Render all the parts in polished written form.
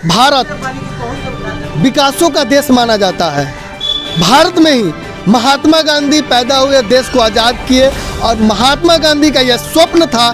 भारत विकासों का देश माना जाता है। भारत में ही महात्मा गांधी पैदा हुए, देश को आज़ाद किए, और महात्मा गांधी का यह स्वप्न था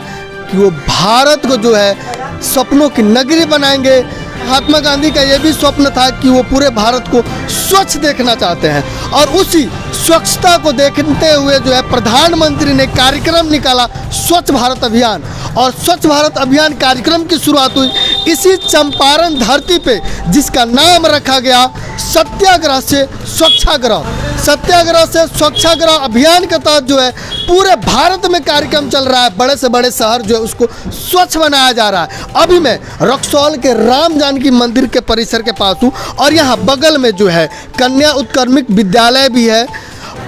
कि वो भारत को जो है सपनों की नगरी बनाएंगे। महात्मा गांधी का यह भी स्वप्न था कि वो पूरे भारत को स्वच्छ देखना चाहते हैं, और उसी स्वच्छता को देखते हुए जो है प्रधानमंत्री ने कार्यक्रम निकाला स्वच्छ भारत अभियान। और स्वच्छ भारत अभियान कार्यक्रम की शुरुआत हुई इसी चंपारण धरती पे, जिसका नाम रखा गया सत्याग्रह से स्वच्छाग्रह। सत्याग्रह से स्वच्छाग्रह अभियान के तहत जो है पूरे भारत में कार्यक्रम चल रहा है। बड़े से बड़े शहर जो है उसको स्वच्छ बनाया जा रहा है। अभी मैं रक्सौल के राम जानकी मंदिर के परिसर के पास हूँ, और यहाँ बगल में जो है कन्या उत्क्रमिक विद्यालय भी है।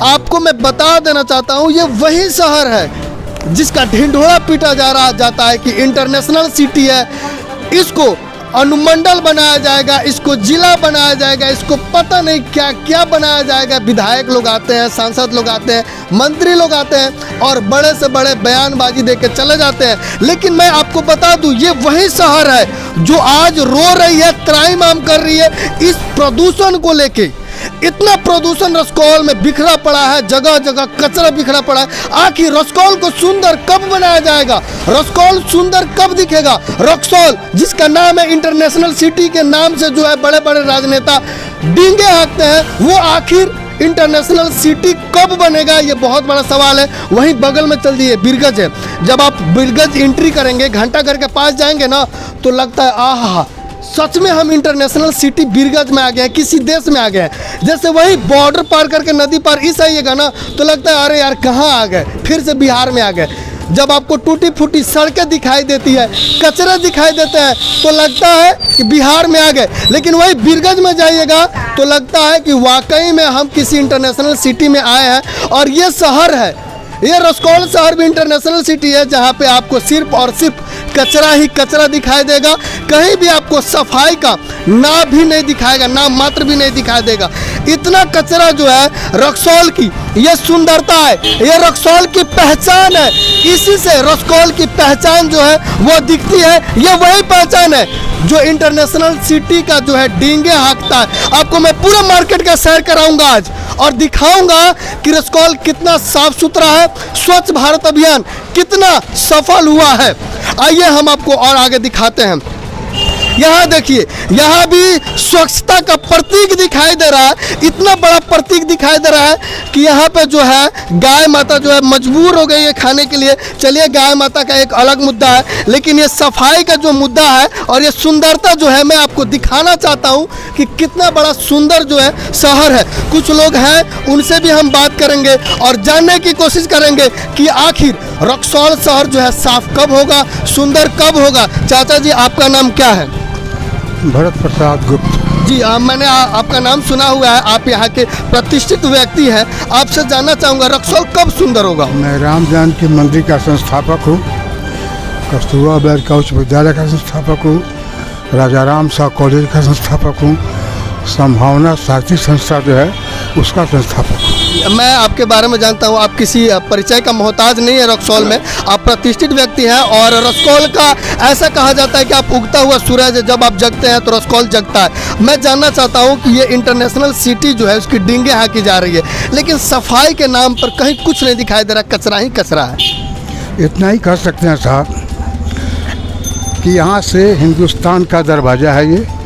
आपको मैं बता देना चाहता हूँ, ये वही शहर है जिसका ढिंढोरा पीटा जाता है कि इंटरनेशनल सिटी है, इसको अनुमंडल बनाया जाएगा, इसको जिला बनाया जाएगा, इसको पता नहीं क्या क्या बनाया जाएगा। विधायक लोग आते हैं, सांसद लोग आते हैं, मंत्री लोग आते हैं और बड़े से बड़े बयानबाजी दे के चले जाते हैं। लेकिन मैं आपको बता दूं, ये वही शहर है जो आज रो रही है, त्राहिमाम कर रही है इस प्रदूषण को लेके। इतना प्रदूषण रक्सौल में बिखरा पड़ा है, जगह जगह कचरा बिखरा पड़ा है। आखिर रक्सौल को सुंदर कब बनाया जाएगा? रक्सौल सुंदर कब दिखेगा? रक्सौल जिसका नाम है इंटरनेशनल सिटी के नाम से जो है बड़े बड़े राजनेता डींगे हाँकते हैं, वो आखिर इंटरनेशनल सिटी कब बनेगा? ये बहुत बड़ा सवाल है। वहीं बगल में चल दिए बिरगज है। जब आप बिरगज एंट्री करेंगे, घंटाघर के पास जाएंगे ना, तो लगता है आहा, सच में हम इंटरनेशनल सिटी बिरगज में आ गए हैं, किसी देश में आ गए हैं। जैसे वही बॉर्डर पार करके नदी पार इस आइएगा ना, तो लगता है अरे यार कहाँ आ गए, फिर से बिहार में आ गए। जब आपको टूटी फूटी सड़कें दिखाई देती है, कचरे दिखाई देते हैं, तो लगता है कि बिहार में आ गए। लेकिन वही बिरगज में जाइएगा तो लगता है कि वाकई में हम किसी इंटरनेशनल सिटी में आए हैं। और ये शहर है, ये रक्सौल शहर भी इंटरनेशनल सिटी है, जहाँ पे आपको सिर्फ और सिर्फ कचरा ही कचरा दिखाई देगा। कहीं भी आपको सफाई का ना भी नहीं दिखाएगा, ना मात्र भी नहीं दिखाई देगा। इतना कचरा जो है रक्सौल की ये सुंदरता है, ये रक्सौल की पहचान है। इसी से रक्सौल की पहचान जो है वो दिखती है। ये वही पहचान है जो इंटरनेशनल सिटी का जो है डींगे हाँकता है। आपको मैं पूरे मार्केट का सैर कराऊंगा आज, और दिखाऊंगा कि रक्सौल कितना साफ सुथरा है, स्वच्छ भारत अभियान कितना सफल हुआ है। आइए हम आपको और आगे दिखाते हैं। यहाँ देखिए, यहाँ भी स्वच्छता का प्रतीक दिखाई दे रहा है। इतना बड़ा प्रतीक दिखाई दे रहा है कि यहाँ पे जो है गाय माता जो है मजबूर हो गई है खाने के लिए। चलिए, गाय माता का एक अलग मुद्दा है, लेकिन ये सफाई का जो मुद्दा है और ये सुंदरता जो है, मैं आपको दिखाना चाहता हूँ कि कितना बड़ा सुंदर जो है शहर है। कुछ लोग हैं, उनसे भी हम बात करेंगे और जानने की कोशिश करेंगे कि आखिर रक्सौल शहर जो है साफ कब होगा, सुंदर कब होगा। चाचा जी, आपका नाम क्या है? भरत प्रसाद गुप्त जी। मैंने आपका नाम सुना हुआ है, आप यहाँ के प्रतिष्ठित व्यक्ति हैं। आपसे जानना चाहूँगा रक्सौल कब सुंदर होगा? मैं राम जानकी मंदिर का संस्थापक हूँ, कस्तूरबा बालिका उच्च विद्यालय का संस्थापक हूँ, राजा राम शाह कॉलेज का संस्थापक हूँ, संभावना साहित्यिक संस्था जो है उसका संस्थापक हूँ। मैं आपके बारे में जानता हूँ, आप किसी परिचय का मोहताज नहीं है रक्सौल में, आप प्रतिष्ठित व्यक्ति हैं। और रक्सौल का ऐसा कहा जाता है कि आप उगता हुआ सूरज, जब आप जगते हैं तो रक्सौल जगता है। मैं जानना चाहता हूँ कि ये इंटरनेशनल सिटी जो है उसकी डींगे हाँकी जा रही है, लेकिन सफाई के नाम पर कहीं कुछ नहीं दिखाई दे रहा, कचरा ही कचरा है। इतना ही कह सकते हैं साहब कि यहाँ से हिंदुस्तान का दरवाज़ा है,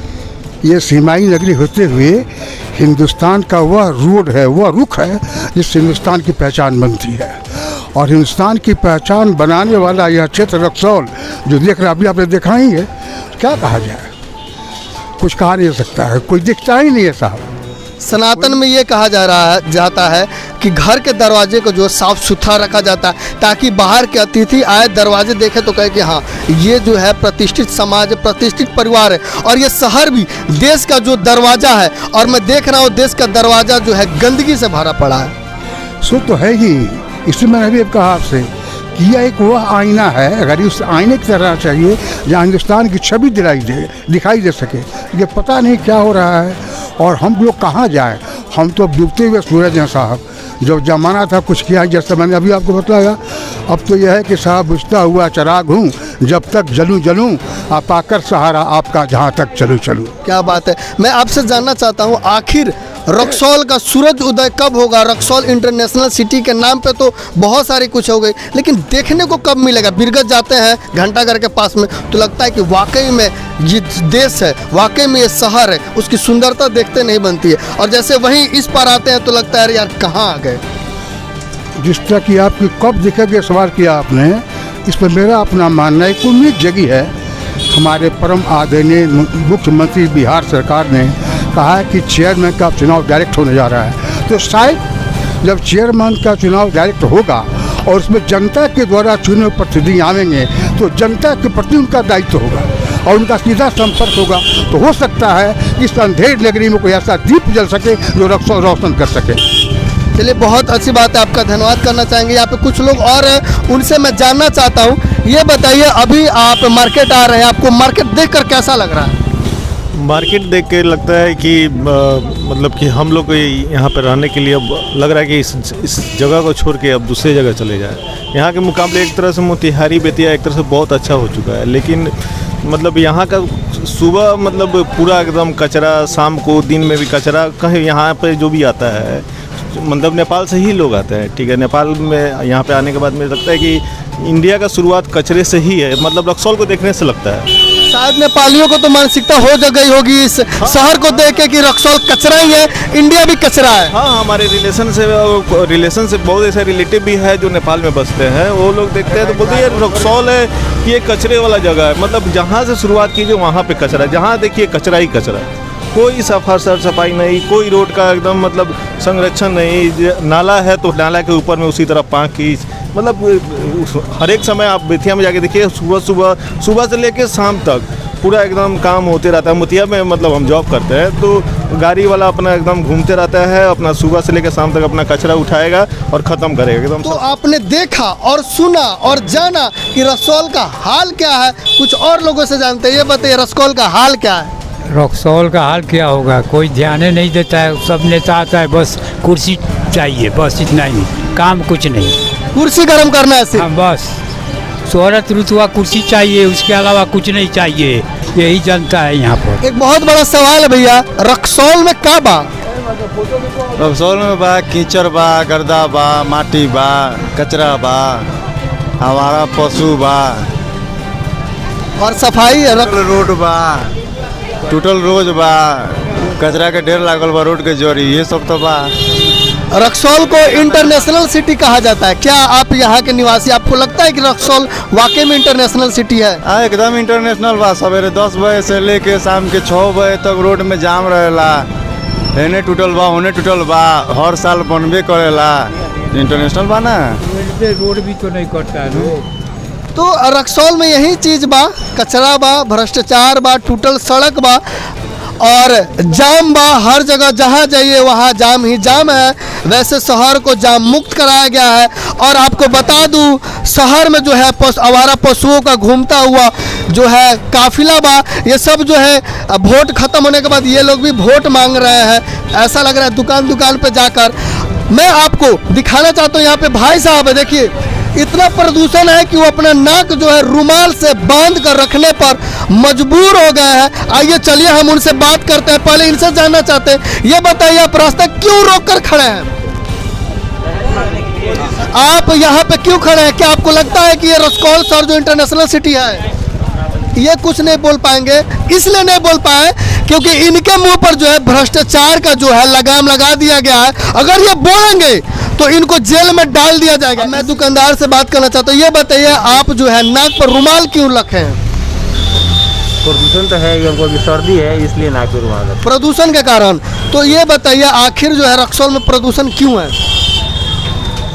ये सीमाई नगरी होते हुए हिंदुस्तान का वह रोड है, वह रुख है जिससे हिंदुस्तान की पहचान बनती है। और हिंदुस्तान की पहचान बनाने वाला यह क्षेत्र रक्सौल जो देख रहे अभी आपने देखा ही है, क्या कहा जाए, कुछ कहा नहीं सकता है, कोई दिखता ही नहीं है साहब। सनातन में ये कहा जाता है कि घर के दरवाजे को जो साफ सुथरा रखा जाता है, ताकि बाहर के अतिथि आए, दरवाजे देखे तो कहे कि हाँ ये जो है प्रतिष्ठित समाज, प्रतिष्ठित परिवार है। और ये शहर भी देश का जो दरवाज़ा है, और मैं देख रहा हूँ देश का दरवाज़ा जो है गंदगी से भरा पड़ा है। सो तो है ही, इसलिए मैंने अभी कहा आपसे कि यह एक वह आईना है, अगर उस आईने की तरह चाहिए जहाँ हिंदुस्तान की छवि दिखाई दे सके। ये पता नहीं क्या हो रहा है और हम लोग कहाँ जाएं। हम तो डूबते हुए सूरज हैं साहब, जो जमाना था कुछ किया, जैसे मैंने अभी आपको बताया। अब तो यह है कि साहब बुझता हुआ चिराग हूँ, जब तक जलूं जलूं, आप आकर सहारा आपका जहाँ तक चलूं चलूं। क्या बात है। मैं आपसे जानना चाहता हूँ, आखिर रक्सौल का सूरज उदय कब होगा? रक्सौल इंटरनेशनल सिटी के नाम पे तो बहुत सारी कुछ हो गई, लेकिन देखने को कब मिलेगा? बिरगत जाते हैं घंटाघर के पास में तो लगता है कि वाकई में ये देश है, वाकई में ये शहर है, उसकी सुंदरता देखते नहीं बनती है। और जैसे वहीं इस पार आते हैं तो लगता है यार कहाँ आ गए। जिस तरह की आपकी कब दिखेगा सवाल किया आपने, इस पर मेरा अपना मानना है कि उम्मीद जगी है। हमारे परम आदरणीय मुख्यमंत्री बिहार सरकार ने कहा है कि चेयरमैन का चुनाव डायरेक्ट होने जा रहा है, तो शायद जब चेयरमैन का चुनाव डायरेक्ट होगा और उसमें जनता के द्वारा चुने प्रतिनिधि आवेंगे तो जनता के प्रति उनका दायित्व होगा और उनका सीधा संपर्क होगा। तो हो सकता है कि इस अंधेर नगरी में कोई ऐसा दीप जल सके जो रक्सौल रोशन कर सके। चलिए, बहुत अच्छी बात है, आपका धन्यवाद करना चाहेंगे। यहाँ पे कुछ लोग और हैं, उनसे मैं जानना चाहता हूँ। ये बताइए, अभी आप मार्केट आ रहे हैं, आपको मार्केट देखकर कैसा लग रहा है? मार्केट देख के लगता है कि मतलब कि हम लोग को यहाँ पर रहने के लिए अब लग रहा है कि इस जगह को छोड़ के अब दूसरी जगह चले जाए। यहाँ के मुकाबले एक तरह से मोतिहारी बेतिया एक तरह से बहुत अच्छा हो चुका है, लेकिन मतलब यहाँ का सुबह मतलब पूरा एकदम कचरा, शाम को दिन में भी कचरा, कहीं यहाँ पे जो भी आता है मतलब नेपाल से ही लोग आते हैं। ठीक है, नेपाल में यहाँ पे आने के बाद मुझे लगता है कि इंडिया का शुरुआत कचरे से ही है, मतलब रक्सौल को देखने से लगता है। शायद नेपालियों को तो मानसिकता हो गई होगी इस शहर को देख के कि रक्सौल कचरा ही है, इंडिया भी कचरा है। हाँ, हमारे रिलेशन से बहुत ऐसे रिलेटिव भी है जो नेपाल में बसते हैं, वो लोग देखते हैं तो बोलते हैं यार रक्सौल है, ये कचरे वाला जगह है। मतलब जहाँ से शुरुआत कीजिए वहाँ पे कचरा, जहाँ देखिए कचरा ही कचरा, कोई सफाई नहीं, कोई रोड का एकदम मतलब संरक्षण नहीं। नाला है तो नाला के ऊपर में उसी तरह पाँकी, मतलब हर एक समय आप बेतिया में जाके देखिए, सुबह से लेके शाम तक पूरा एकदम काम होते रहता है। मोतिया में मतलब हम जॉब करते हैं तो गाड़ी वाला अपना एकदम घूमते रहता है, अपना सुबह से लेकर शाम तक अपना कचरा उठाएगा और ख़त्म करेगा एकदम। तो आपने देखा और सुना और जाना कि रक्सौल का हाल क्या है, कुछ और लोगों से जानते हैं। ये बताइए, रक्सौल का हाल क्या है? रक्सौल का हाल क्या होगा, कोई ध्यान नहीं देता है। सब नेता आता है, बस कुर्सी चाहिए, बस इतना ही, काम कुछ नहीं। कुर्सी गर्म करना है सिर्फ? हाँ, बस शोहरत रुतबा कुर्सी चाहिए, उसके अलावा कुछ नहीं चाहिए। यही जनता है यहाँ पर। एक बहुत बड़ा सवाल है भैया, रक्सौल में का बा? रक्सौल में बा कीचड़ बा, गर्दा बा, माटी बा, कचरा बा, हमारा पशु बा, और सफाई रोड बा, टूटल रोड बा, कचरा के ढेर लागल बा रोड के जोड़ी, ये सब तो बा। रक्सौल को इंटरनेशनल सिटी कहा जाता है, क्या आप यहाँ के निवासी, आपको लगता है कि रक्सौल वाकई में इंटरनेशनल सिटी है? हाँ, एकदम इंटरनेशनल बा। सवेरे 10 बजे से लेके शाम के 6 बजे तक रोड में जाम रहेला, एने टूटल बा ओने टूटल बा, हर साल बनबे करेला। इंटरनेशनल बा ना, रोड भी तो नहीं करता है लोग। तो रक्सौल में यही चीज़ बा, कचरा बा, भ्रष्टाचार बा, टूटल सड़क बा और जाम बा। हर जगह जहाँ जाइए वहाँ जाम ही जाम है। वैसे शहर को जाम मुक्त कराया गया है। और आपको बता दूँ, शहर में जो है आवारा पशुओं का घूमता हुआ जो है काफिला बा, ये सब जो है वोट खत्म होने के बाद ये लोग भी वोट मांग रहे हैं। ऐसा लग रहा है दुकान दुकान पे जाकर। मैं आपको दिखाना चाहता हूँ, यहाँ पे भाई साहब है, देखिए इतना प्रदूषण है कि वो अपना नाक जो है रुमाल से बांध कर रखने पर मजबूर हो गए हैं। आइए चलिए हम उनसे बात करते हैं। पहले इनसे जानना चाहते हैं, ये बताइए आप रास्ता क्यों रोक कर खड़े हैं? आप यहाँ पे क्यों खड़े हैं? क्या आपको लगता है कि ये रक्सौल शहर जो इंटरनेशनल सिटी है? ये कुछ नहीं बोल पाएंगे, इसलिए नहीं बोल पाए क्योंकि इनके मुंह पर जो है भ्रष्टाचार का जो है लगाम लगा दिया गया है। अगर ये बोलेंगे तो इनको जेल में डाल दिया जाएगा। मैं दुकानदार से बात करना चाहता हूँ, ये बताइए आप जो है नाक पर रुमाल क्यों रखे हैं? प्रदूषण तो है, हमको भी सर्दी है इसलिए नाक पे रुमाल है। प्रदूषण के कारण। तो ये बताइए आखिर जो है रक्सौल में प्रदूषण क्यों है?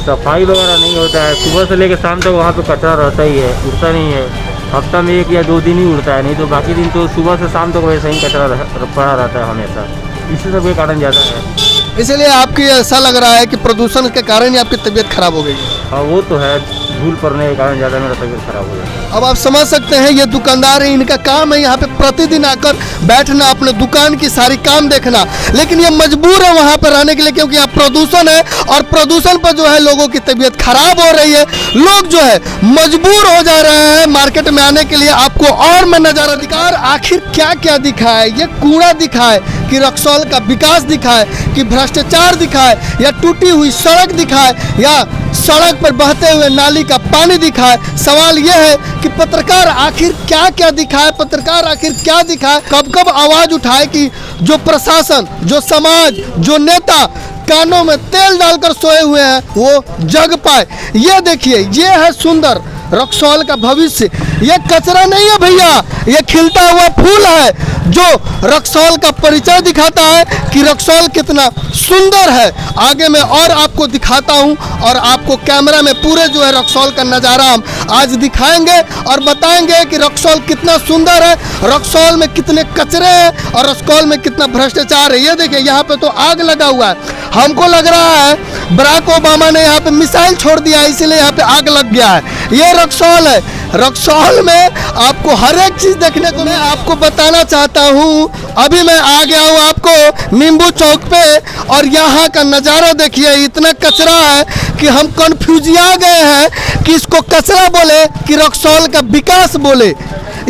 सफाई वगैरह नहीं होता है, सुबह से लेकर शाम तक वहाँ पे कचरा रहता ही है, उड़ता नहीं है। हफ्ता में 1 या 2 दिन ही उड़ता है, नहीं तो बाकी दिन तो सुबह से शाम तक वैसे ही कचरा पड़ा रहता है हमेशा। इसी सब के कारण ज़्यादा है। इसलिए आपकी ऐसा लग रहा है कि प्रदूषण के कारण ही आपकी तबीयत खराब हो गई है। हाँ वो तो है, धूल पड़ने के कारण ज़्यादा मेरा तबीयत खराब हो गया। अब आप समझ सकते हैं ये दुकानदार है, इनका काम है यहाँ पे प्रतिदिन आकर बैठना, अपने दुकान की सारी काम देखना, लेकिन ये मजबूर है वहाँ पर रहने के लिए क्योंकि यहाँ प्रदूषण है और प्रदूषण पर जो है लोगों की तबीयत खराब हो रही है। लोग जो है मजबूर हो जा रहे हैं मार्केट में आने के लिए। आपको और मैं नज़ारा दिखा, आखिर क्या क्या दिखाए, ये कूड़ा दिखाए कि रक्सौल का विकास दिखाए कि भ्रष्टाचार दिखाए या टूटी हुई सड़क दिखाए या सड़क पर बहते हुए नाली का पानी दिखाए। सवाल यह है कि पत्रकार आखिर क्या क्या दिखाए, पत्रकार आखिर क्या दिखाए, कब कब आवाज उठाए कि जो प्रशासन, जो समाज, जो नेता कानों में तेल डालकर सोए हुए हैं वो जग पाए। ये देखिए, ये है सुंदर रक्सौल का भविष्य। ये कचरा नहीं है भैया, ये खिलता हुआ फूल है जो रक्सौल का परिचय दिखाता है कि रक्सौल कितना सुंदर है। आगे मैं और आपको दिखाता हूं और आपको कैमरा में पूरे जो है रक्सौल का नज़ारा हम आज दिखाएंगे और बताएंगे कि रक्सौल कितना सुंदर है, रक्सौल में कितने कचरे हैं और रक्सौल में कितना भ्रष्टाचार है। ये देखिए, यहाँ पे तो आग लगा हुआ है। हमको लग रहा है बराक ओबामा ने यहाँ पे मिसाइल छोड़ दिया है, इसीलिए यहाँ पे आग लग गया है। ये रक्सौल है। रक्सौल में आपको हर एक चीज देखने को मैं आपको बताना चाहता हूँ। अभी मैं आ गया हूँ आपको नींबू चौक पे और यहाँ का नज़ारा देखिए, इतना कचरा है कि हम कन्फ्यूजिया गए हैं कि इसको कचरा बोले कि रक्सौल का विकास बोले।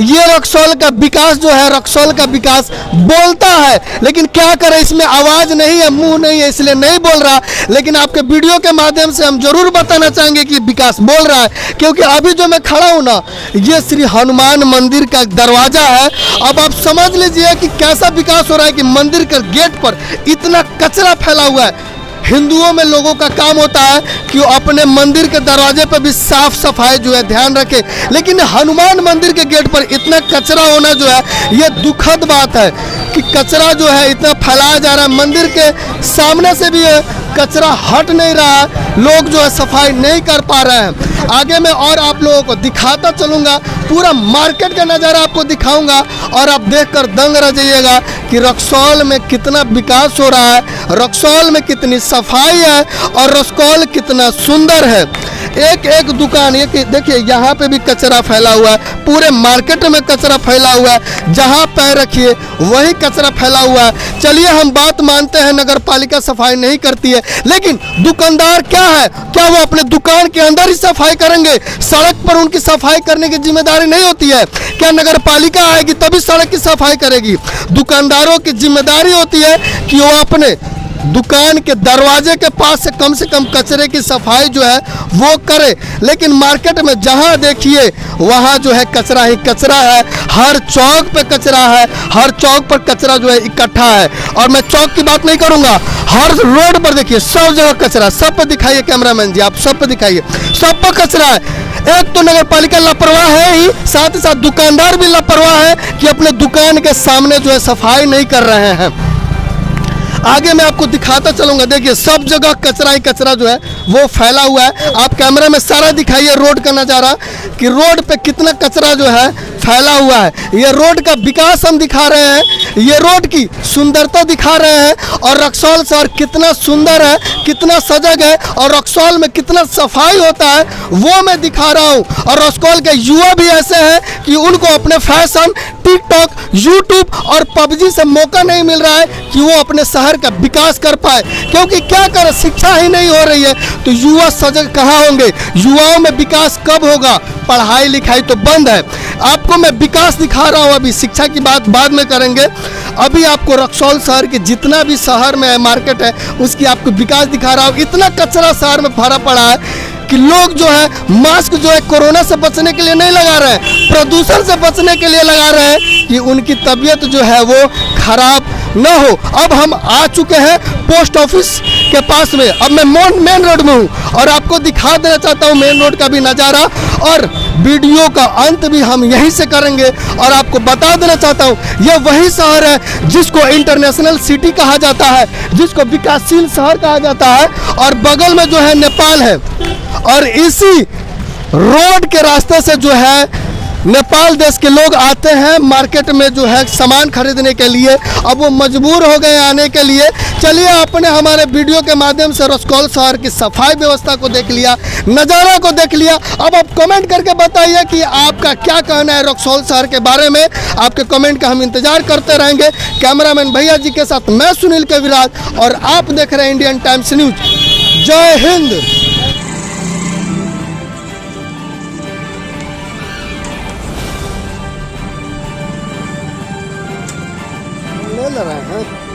ये रक्सौल का विकास जो है, रक्सौल का विकास बोलता है, लेकिन क्या करें, इसमें आवाज़ नहीं है, मुंह नहीं है, इसलिए नहीं बोल रहा। लेकिन आपके वीडियो के माध्यम से हम जरूर बताना चाहेंगे कि विकास बोल रहा है, क्योंकि अभी जो मैं खड़ा हूँ ना, ये श्री हनुमान मंदिर का दरवाज़ा है। अब आप समझ लीजिए कि कैसा विकास हो रहा है कि मंदिर के गेट पर इतना कचरा फैला हुआ है। हिंदुओं में लोगों का काम होता है कि वो अपने मंदिर के दरवाजे पर भी साफ सफाई जो है ध्यान रखे, लेकिन हनुमान मंदिर के गेट पर इतना कचरा होना जो है ये दुखद बात है कि कचरा जो है इतना फैलाया जा रहा है। मंदिर के सामने से भी कचरा हट नहीं रहा है, लोग जो है सफाई नहीं कर पा रहे हैं। आगे मैं और आप लोगों को दिखाता चलूँगा, पूरा मार्केट का नज़ारा आपको दिखाऊंगा और आप देखकर दंग रह जाइएगा कि रक्सौल में कितना विकास हो रहा है, रक्सौल में कितनी सफाई है और रक्सौल कितना सुंदर है। एक एक दुकान, एक देखिए यहाँ पे भी कचरा फैला हुआ है, पूरे मार्केट में कचरा फैला हुआ है, जहाँ पैर रखिए वही कचरा फैला हुआ है। चलिए हम बात मानते हैं नगर पालिका सफाई नहीं करती है, लेकिन दुकानदार क्या है, क्या वो अपने दुकान के अंदर ही सफाई करेंगे? सड़क पर उनकी सफाई करने की जिम्मेदारी नहीं होती है क्या? नगर पालिका आएगी तभी सड़क की सफाई करेगी। दुकानदारों की जिम्मेदारी होती है कि वो अपने दुकान के दरवाजे के पास से कम कचरे की सफाई जो है वो करे। लेकिन मार्केट में जहाँ देखिए वहाँ जो है कचरा ही कचरा है, हर चौक पे कचरा है, हर चौक पर कचरा जो है इकट्ठा है। और मैं चौक की बात नहीं करूँगा, हर रोड पर देखिए सब जगह कचरा, सब पे दिखाइए कैमरामैन जी, आप सब पे दिखाइए, सब पर कचरा है। एक तो नगर पालिका लापरवाह है ही, साथ ही साथ दुकानदार भी लापरवाह है कि अपने दुकान के सामने जो है सफाई नहीं कर रहे हैं। आगे मैं आपको दिखाता चलूंगा, देखिए सब जगह कचरा ही कचरा जो है वो फैला हुआ है। आप कैमरा में सारा दिखाइए रोड का नज़ारा कि रोड पे कितना कचरा जो है फैला हुआ है। ये रोड का विकास हम दिखा रहे हैं, ये रोड की सुंदरता दिखा रहे हैं और रक्सौल शहर कितना सुंदर है, कितना सजग है और रक्सौल में कितना सफाई होता है वो मैं दिखा रहा हूँ। और रक्सौल के युवा भी ऐसे हैं कि उनको अपने फैशन, टिकटॉक, यूट्यूब और पबजी से मौका नहीं मिल रहा है कि वो अपने शहर का विकास कर पाए, क्योंकि क्या करें, शिक्षा ही नहीं हो रही है तो युवा सजग कहाँ होंगे? युवाओं में विकास कब होगा? पढ़ाई लिखाई तो बंद है। आपको मैं विकास दिखा रहा हूँ, अभी शिक्षा की बात बाद में करेंगे। अभी आपको रक्सौल शहर के जितना भी शहर में है मार्केट है उसकी आपको विकास दिखा रहा हूँ। इतना कचरा शहर में भरा पड़ा है कि लोग जो है मास्क जो है कोरोना से बचने के लिए नहीं लगा रहे हैं, प्रदूषण से बचने के लिए लगा रहे हैं कि उनकी तबीयत जो है वो खराब न हो। अब हम आ चुके हैं पोस्ट ऑफिस के पास में, अब मैं मेन रोड में हूँ और आपको दिखा देना चाहता हूँ मेन रोड का भी नज़ारा, और वीडियो का अंत भी हम यहीं से करेंगे। और आपको बता देना चाहता हूँ यह वही शहर है जिसको इंटरनेशनल सिटी कहा जाता है, जिसको विकासशील शहर कहा जाता है, और बगल में जो है नेपाल है। और इसी रोड के रास्ते से जो है नेपाल देश के लोग आते हैं मार्केट में जो है सामान खरीदने के लिए, अब वो मजबूर हो गए आने के लिए। चलिए आपने हमारे वीडियो के माध्यम से रक्सौल शहर की सफाई व्यवस्था को देख लिया, नज़ारा को देख लिया। अब आप कमेंट करके बताइए कि आपका क्या कहना है रक्सौल शहर के बारे में। आपके कमेंट का हम इंतजार करते रहेंगे। कैमरामैन भैया जी के साथ मैं सुनील कविराज और आप देख रहे हैं इंडियन टाइम्स न्यूज। जय हिंद। ले रहे हैं।